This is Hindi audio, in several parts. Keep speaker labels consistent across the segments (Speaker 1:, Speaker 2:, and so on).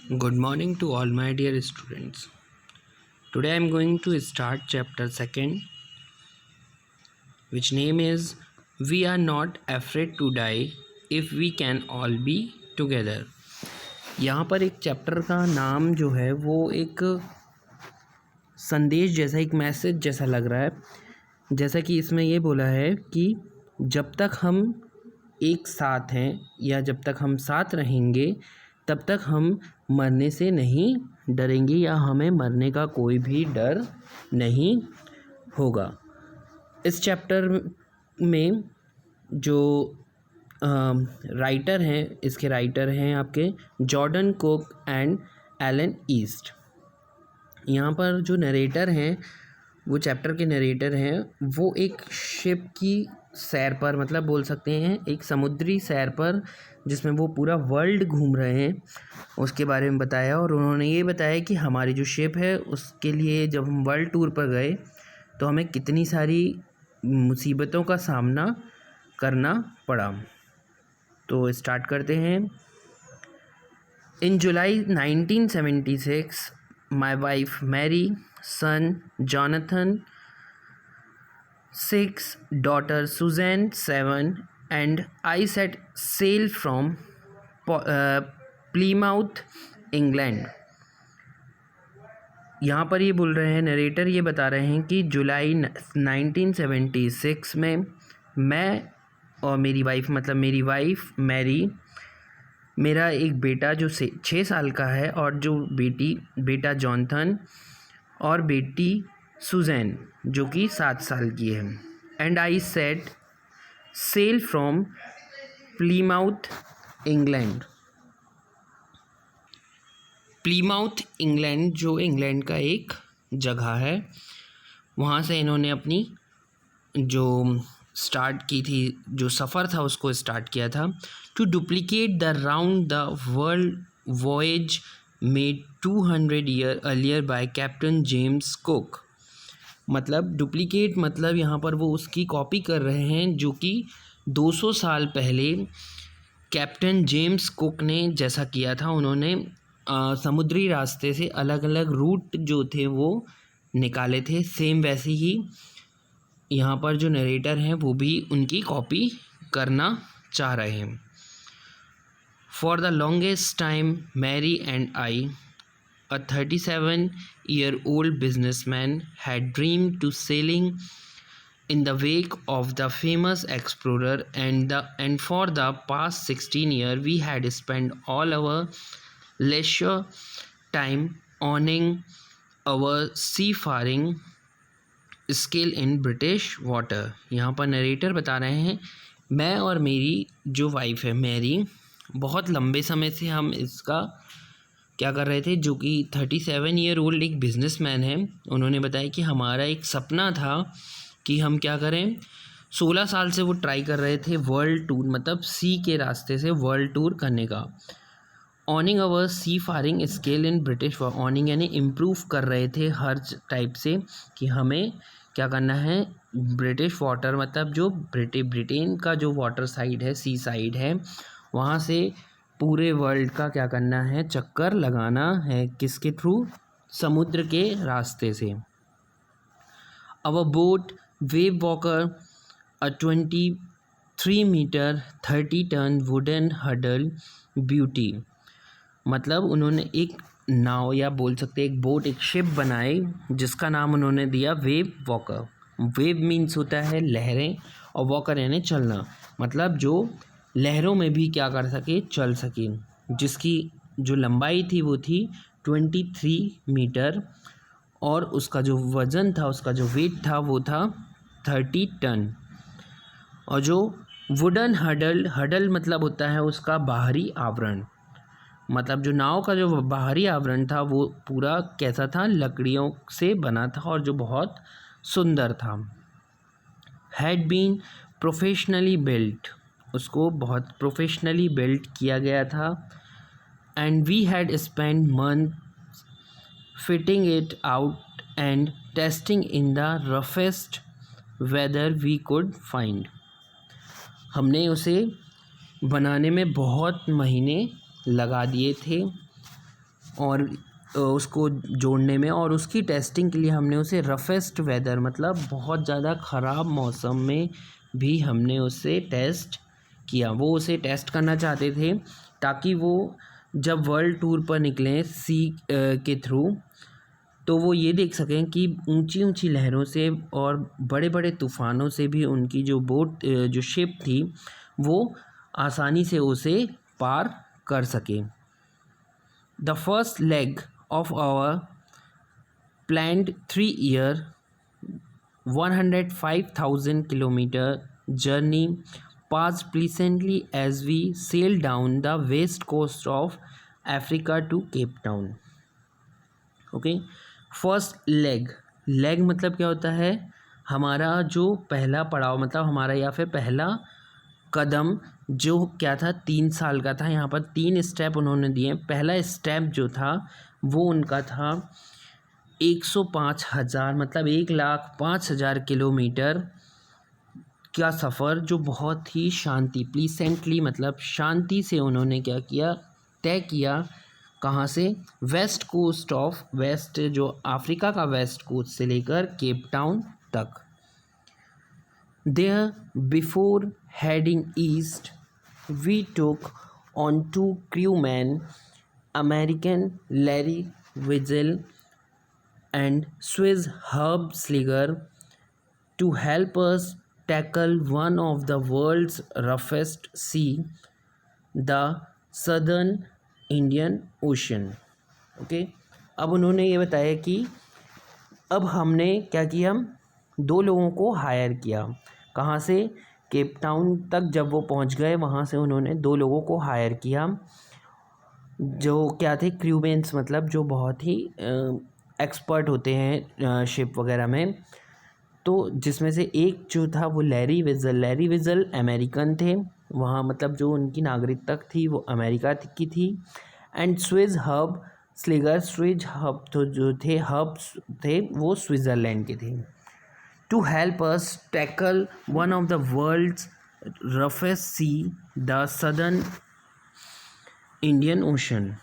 Speaker 1: Good morning to all my dear students. Today I am going to start chapter 2nd, which name is We Are Not Afraid to Die If We Can All Be Together. यहाँ पर एक चैप्टर का नाम जो है वो एक संदेश जैसा, एक मैसेज जैसा लग रहा है। जैसा कि इसमें ये बोला है कि जब तक हम एक साथ हैं या जब तक हम साथ रहेंगे तब तक हम मरने से नहीं डरेंगे या हमें मरने का कोई भी डर नहीं होगा। इस चैप्टर में जो राइटर हैं, इसके राइटर हैं आपके Jordan Cook and Alan East. यहाँ पर जो नरेटर हैं, वो चैप्टर के नरेटर हैं, वो एक शिप की सैर पर, मतलब बोल सकते हैं एक समुद्री सैर पर, जिसमें वो पूरा वर्ल्ड घूम रहे हैं, उसके बारे में बताया। और उन्होंने ये बताया कि हमारी जो शिप है उसके लिए जब हम वर्ल्ड टूर पर गए तो हमें कितनी सारी मुसीबतों का सामना करना पड़ा। तो स्टार्ट करते हैं। In July 1976 my wife Mary, son Jonathan 6, daughter Suzanne 7, and I set sail from Plymouth, England। यहाँ पर ये बोल रहे हैं, नरेटर ये बता रहे हैं कि जुलाई 1976 में मैं और मेरी वाइफ, मतलब मेरी वाइफ मैरी, मेरा एक बेटा जो 6 साल का है और जो बेटा जॉनथन और बेटी सुजैन जो कि 7 साल की है। And I set sail from Plymouth, England. Plymouth, England जो इंग्लैंड का एक जगह है, वहाँ से इन्होंने अपनी जो स्टार्ट की थी, जो सफ़र था उसको स्टार्ट किया था। To duplicate the round the world voyage made 200 year earlier by Captain James Cook. मतलब डुप्लीकेट, मतलब यहाँ पर वो उसकी कॉपी कर रहे हैं जो कि 200 साल पहले कैप्टन जेम्स कुक ने जैसा किया था। उन्होंने समुद्री रास्ते से अलग अलग रूट जो थे वो निकाले थे। सेम वैसे ही यहाँ पर जो नरेटर हैं वो भी उनकी कॉपी करना चाह रहे हैं। For the longest time Mary and I, a 37-year-old businessman, had dreamed to sailing in the wake of the famous explorer, and for the past 16 years we had spent all our leisure time owning our seafaring skill in British water। यहाँ पर नरेटर बता रहे हैं, मैं और मेरी जो वाइफ है मैरी, बहुत लंबे समय से हम इसका क्या कर रहे थे, जो कि 37 ईयर ओल्ड एक बिजनेसमैन है। उन्होंने बताया कि हमारा एक सपना था कि हम क्या करें। 16 साल से वो ट्राई कर रहे थे वर्ल्ड टूर, मतलब सी के रास्ते से वर्ल्ड टूर करने का। ऑनिंग अवर सी फारिंग स्किल इन ब्रिटिश, ऑनिंग यानी इम्प्रूव कर रहे थे हर टाइप से कि हमें क्या करना है, ब्रिटिश वाटर, मतलब जो ब्रिटेन का जो वाटर साइड है, सी साइड है, वहाँ से पूरे वर्ल्ड का क्या करना है, चक्कर लगाना है। किसके थ्रू? समुद्र के रास्ते से। Our boat Wave Walker, a 23 metre 30 ton wooden हडल ब्यूटी। मतलब उन्होंने एक नाव, या बोल सकते एक बोट, एक शिप बनाई जिसका नाम उन्होंने दिया वेव वॉकर। वेव मीन्स होता है लहरें, और वॉकर यानी चलना, मतलब जो लहरों में भी क्या कर सके, चल सके। जिसकी जो लंबाई थी वो थी 23 मीटर, और उसका जो वज़न था, उसका जो वेट था वो था 30 टन। और जो वुडन हडल मतलब होता है उसका बाहरी आवरण, मतलब जो नाव का जो बाहरी आवरण था वो पूरा कैसा था, लकड़ियों से बना था और जो बहुत सुंदर था। हैड बीन प्रोफेशनली बिल्ट, उसको बहुत प्रोफेशनली बिल्ट किया गया था। And we had spend month fitting it out and testing in the roughest weather we could find. हमने उसे बनाने में बहुत महीने लगा दिए थे और उसको जोड़ने में, और उसकी टेस्टिंग के लिए हमने उसे रफेस्ट वेदर मतलब बहुत ज़्यादा ख़राब मौसम में भी हमने उसे टेस्ट किया। वो उसे टेस्ट करना चाहते थे ताकि वो जब वर्ल्ड टूर पर निकलें सी के थ्रू, तो वो ये देख सकें कि ऊंची ऊंची लहरों से और बड़े बड़े तूफ़ानों से भी उनकी जो बोट जो शिप थी वो आसानी से उसे पार कर सके। The first leg of our planned 3-year 105,000 kilometer journey passed pleasantly as we sailed down the west coast of Africa to Cape Town. Okay, first leg मतलब क्या होता है, हमारा जो पहला पड़ाव मतलब हमारा या फिर पहला कदम जो क्या था 3 साल का था। यहाँ पर 3 स्टेप उन्होंने दिए। पहला स्टेप जो था वो उनका था 105,000 मतलब 1,05,000 किलोमीटर का सफ़र, जो बहुत ही प्लीसेंटली मतलब शांति से उन्होंने क्या किया, तय किया। कहाँ से? वेस्ट कोस्ट ऑफ वेस्ट, जो अफ्रीका का वेस्ट कोस्ट से लेकर केप टाउन तक। There, before heading east, we took on 2 crewmen, American Larry Wiesel and Swiss Herb Sliger, to help us tackle one of the world's roughest sea, the Southern Indian Ocean. Okay, अब उन्होंने ये बताया कि अब हमने क्या किया, 2 लोगों को हायर किया। कहाँ से? केप टाउन तक जब वो पहुँच गए वहाँ से उन्होंने 2 लोगों को हायर किया, जो क्या थे, क्रूमेन्स मतलब जो बहुत ही एक्सपर्ट होते हैं शिप वगैरह में। तो जिसमें से एक जो था वो लैरी विज़ल अमेरिकन थे, वहाँ मतलब जो उनकी नागरिकता थी वो अमेरिका की थी। एंड स्विस हब स्लिगर, तो जो थे हब्स थे वो स्विट्ज़रलैंड के थे। To help us tackle one of the world's roughest sea, the southern Indian Ocean.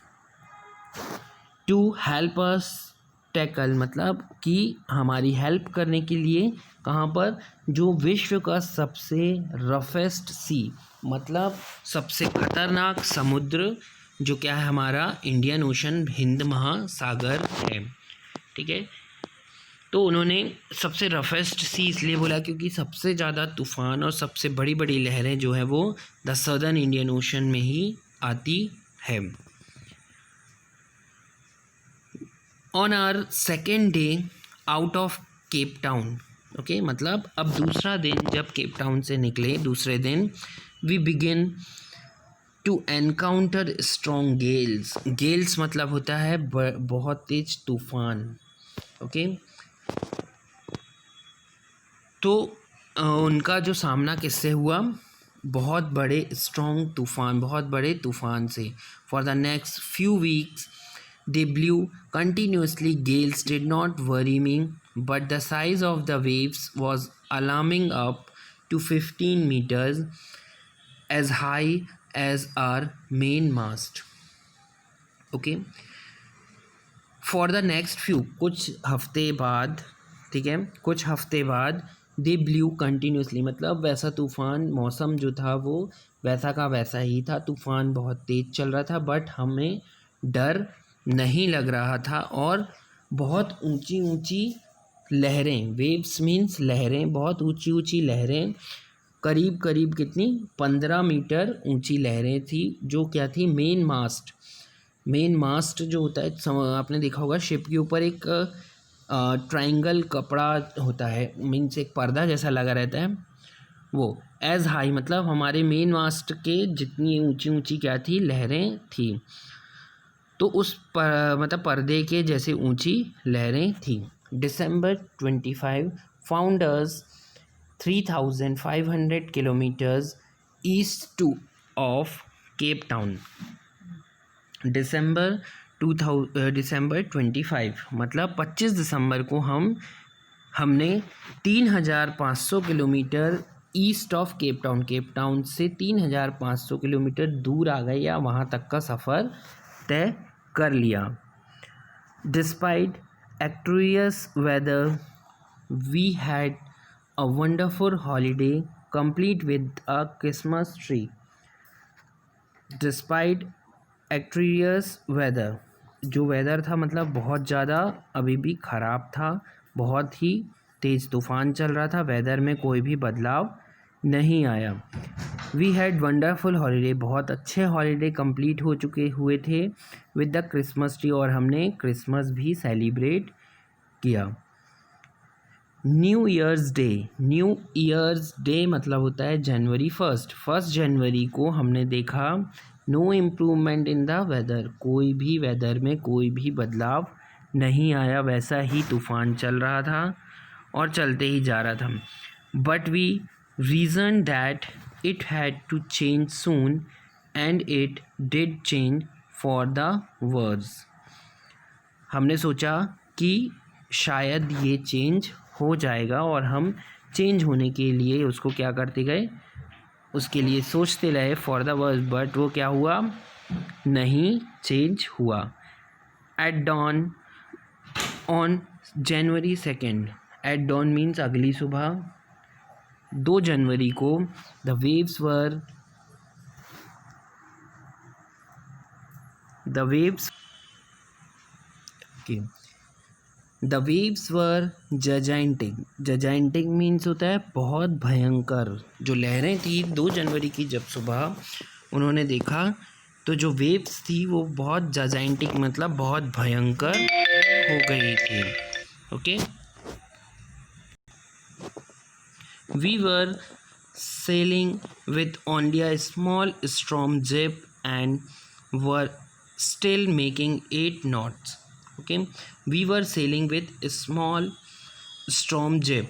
Speaker 1: To help us tackle मतलब कि हमारी हेल्प करने के लिए, कहाँ पर? जो विश्व का सबसे रफेस्ट सी मतलब सबसे खतरनाक समुद्र, जो क्या है हमारा इंडियन ओशन, हिंद महासागर है। ठीक है, तो उन्होंने सबसे रफेस्ट सी इसलिए बोला क्योंकि सबसे ज़्यादा तूफ़ान और सबसे बड़ी बड़ी लहरें जो है वो द सदर्न इंडियन ओशन में ही आती है। On our second day out of Cape Town, okay, मतलब अब दूसरा दिन जब केप टाउन से निकले, दूसरे दिन we begin to encounter strong gales मतलब होता है बहुत तेज तूफान। ओके, तो उनका जो सामना किससे हुआ? बहुत बड़े तूफ़ान से। For the next few weeks they blew continuously, gales did not worry me, but the size of the waves was alarming up to 15 meters, as high as our main mast. Okay, for the next few कुछ हफ्ते बाद, ठीक है, कुछ हफ्ते बाद दे ब्लू कंटिन्यूसली मतलब वैसा तूफ़ान, मौसम जो था वो वैसा का वैसा ही था, तूफ़ान बहुत तेज़ चल रहा था, बट हमें डर नहीं लग रहा था। और बहुत ऊंची ऊंची लहरें, वेव्स मीन्स लहरें, बहुत ऊंची ऊंची लहरें, करीब करीब कितनी, 15 मीटर ऊंची लहरें थी, जो क्या थी, मेन मास्ट जो होता है, आपने देखा होगा शिप के ऊपर एक ट्रायंगल कपड़ा होता है, मीन्स एक पर्दा जैसा लगा रहता है, वो एज हाई मतलब हमारे मेन मास्ट के जितनी ऊंची ऊंची क्या थी, लहरें थी, तो उस मतलब पर्दे के जैसे ऊंची लहरें थी। December 25 found us 3,500 kilometers east of Cape Town. December 25 मतलब 25 दिसंबर को हमने 3,500 kilometre east of Cape town से 3,500 किलोमीटर दूर आ गए, या वहाँ तक का सफ़र तय कर लिया। Despite atrocious weather, we had a wonderful holiday complete with a Christmas tree. Despite atrocious weather, जो वेदर था मतलब बहुत ज़्यादा अभी भी ख़राब था, बहुत ही तेज़ तूफ़ान चल रहा था, वेदर में कोई भी बदलाव नहीं आया। वी हैड वंडरफुल हॉलीडे, बहुत अच्छे हॉलीडे कंप्लीट हो चुके हुए थे विद द क्रिसमस ट्री, और हमने क्रिसमस भी सेलिब्रेट किया। New Year's Day, New Year's Day मतलब होता है जनवरी 1 जनवरी को हमने देखा no improvement in the weather, कोई भी वेदर में कोई भी बदलाव नहीं आया, वैसा ही तूफ़ान चल रहा था और चलते ही जा रहा था। But we reason that it had to change soon and it did change for the worse, हमने सोचा कि शायद ये चेंज हो जाएगा और हम चेंज होने के लिए उसको क्या करते गए, उसके लिए सोचते रहे फॉर द वर्स, बट वो क्या हुआ, नहीं चेंज हुआ। At dawn on January 2, at dawn means अगली सुबह, 2 जनवरी को the waves were gigantic, gigantic means होता है बहुत भयंकर, जो लहरें थी 2 जनवरी की जब सुबह उन्होंने देखा तो जो वेव्स थी वो बहुत जजाइंटिक मतलब बहुत भयंकर हो गई थी। Okay, we were sailing with only a small storm jib and were still making 8 knots. Okay, we were sailing with a small storm jib,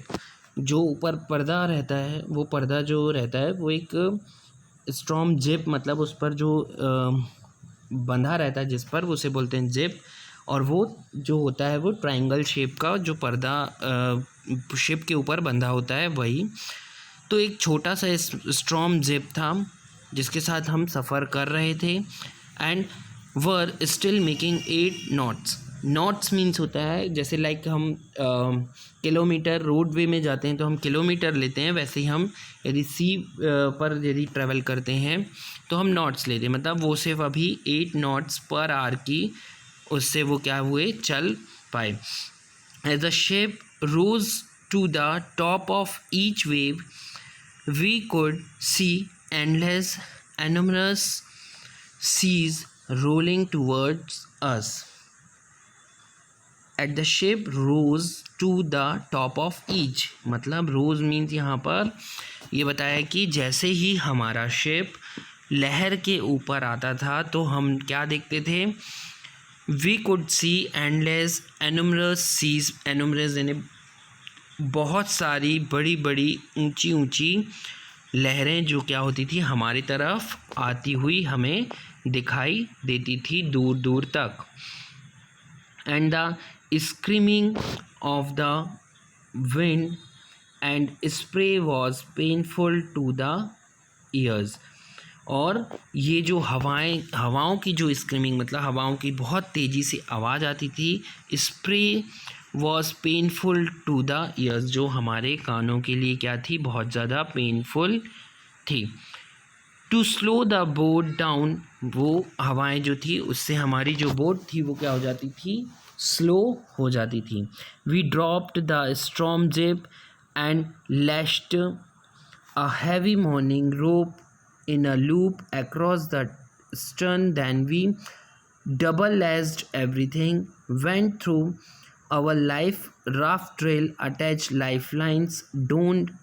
Speaker 1: जो ऊपर पर्दा रहता है, वो पर्दा जो रहता है वो एक स्टॉर्म जिप मतलब उस पर जो बंधा रहता है जिस पर, उसे बोलते हैं जिप, और वो जो होता है वो ट्रायंगल शेप का जो पर्दा शिप के ऊपर बंधा होता है वही। तो एक छोटा सा स्टॉर्म जिप था जिसके साथ हम सफ़र कर रहे थे and were still making 8 knots. Knots means होता है जैसे लाइक हम किलोमीटर रोडवे में जाते हैं तो हम किलोमीटर लेते हैं, वैसे ही हम यदि सी पर यदि ट्रैवल करते हैं तो हम नॉट्स लेते हैं, मतलब वो सिर्फ अभी 8 नॉट्स पर आवर की उससे वो क्या हुए चल पाए। As the ship rose to the top of each wave we could see endless enormous seas rolling towards us. At the ship rose to the top of each, मतलब रोज मीन्स यहाँ पर ये बताया कि जैसे ही हमारा शिप लहर के ऊपर आता था तो हम क्या देखते थे, we could see endless enormous seas, enormous यानी बहुत सारी बड़ी बड़ी ऊंची ऊंची लहरें जो क्या होती थी हमारी तरफ आती हुई हमें दिखाई देती थी दूर दूर तक। And the screaming of the wind and spray was painful to the ears, और ये जो हवाओं की जो स्क्रीमिंग मतलब हवाओं की बहुत तेज़ी से आवाज़ आती थी, spray was painful to the ears, जो हमारे कानों के लिए क्या थी बहुत ज़्यादा पेनफुल थी। To slow the boat down, वो हवाएं जो थी उससे हमारी जो बोट थी वो क्या हो जाती थी, स्लो हो जाती थी। We dropped the storm jib and lashed a heavy mooring rope in a loop across the stern, then we double-lashed everything, went through our life raft trail, attached lifelines, donned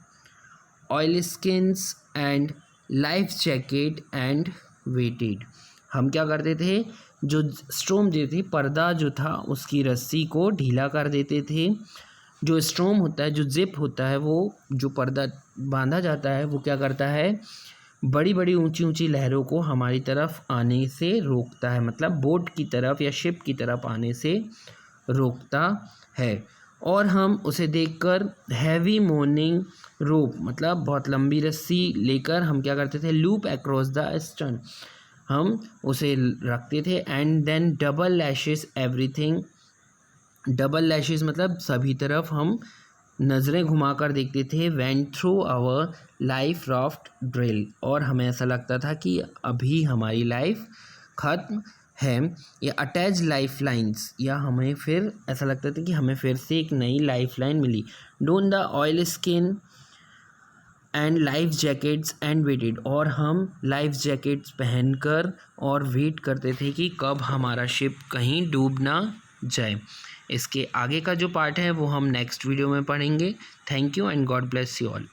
Speaker 1: oilskins and life jacket and waited। हम क्या करते थे, जो स्टॉर्म जो थी पर्दा जो था उसकी रस्सी को ढीला कर देते थे। जो स्टॉर्म होता है, जो जिप होता है, वो जो पर्दा बांधा जाता है वो क्या करता है, बड़ी बड़ी ऊंची ऊंची लहरों को हमारी तरफ आने से रोकता है, मतलब बोट की तरफ या शिप की तरफ आने से रोकता है। और हम उसे देखकर हैवी मॉर्निंग रोप मतलब बहुत लंबी रस्सी लेकर हम क्या करते थे, लूप अक्रॉस द स्टर्न, हम उसे रखते थे। And then double lashes everything, double lashes मतलब सभी तरफ हम नज़रें घुमाकर देखते थे। Went through our life raft drill, और हमें ऐसा लगता था कि अभी हमारी लाइफ ख़त्म है। या अटैच लाइफ लाइन्स, या हमें फिर ऐसा लगता था कि हमें फिर से एक नई लाइफ लाइन मिली। Don the oil skin and life jackets and waited, और हम लाइफ जैकेट्स पहनकर और वेट करते थे कि कब हमारा शिप कहीं डूब ना जाए। इसके आगे का जो पार्ट है वो हम नेक्स्ट वीडियो में पढ़ेंगे। Thank you and God bless you all.